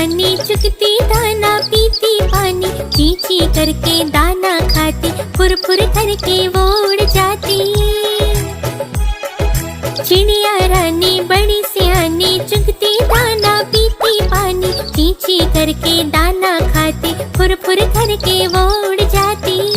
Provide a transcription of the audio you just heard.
सियानी चुगती दाना पीती पानी, ची ची करके दाना खाती, फुर फुर करके वो उड़ जाती। चिड़िया रानी बड़ी सियानी चुगती दाना पीती पानी, ची ची करके दाना खाती, फुर फुर करके वो उड़ जाती।